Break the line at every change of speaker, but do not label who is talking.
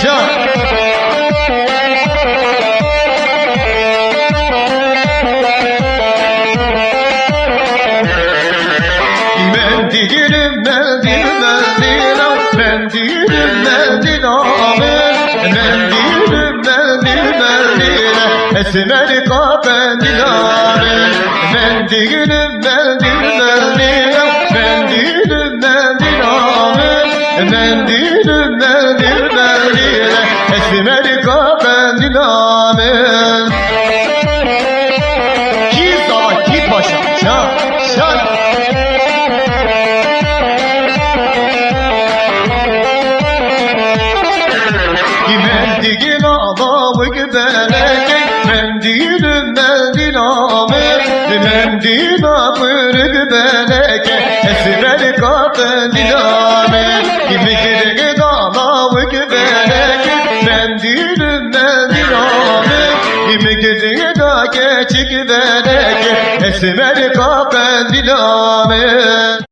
Can. Ben değilim, ben değilim, ben değilim, ben değilim, ben değilim, ben değilim, ben değilim, ben değilim, esmer kahve dilim, ben değilim, ben değilim, ben değilim, ben değilim, ben değilim, ben değilim, ben değilim, ben değilim, esmer kahve dilim. Ki zaman ki paşa, şan, şan. Ben değilim adamı gübenek, ben değilim, ben değilim, ben değilim apırı gübenek, esmer kahve dilim. Kimi gidin adamı gübenek, ben değilim, ben değilim, kimi gidin da geçik gübenek, esmer kahve dilim.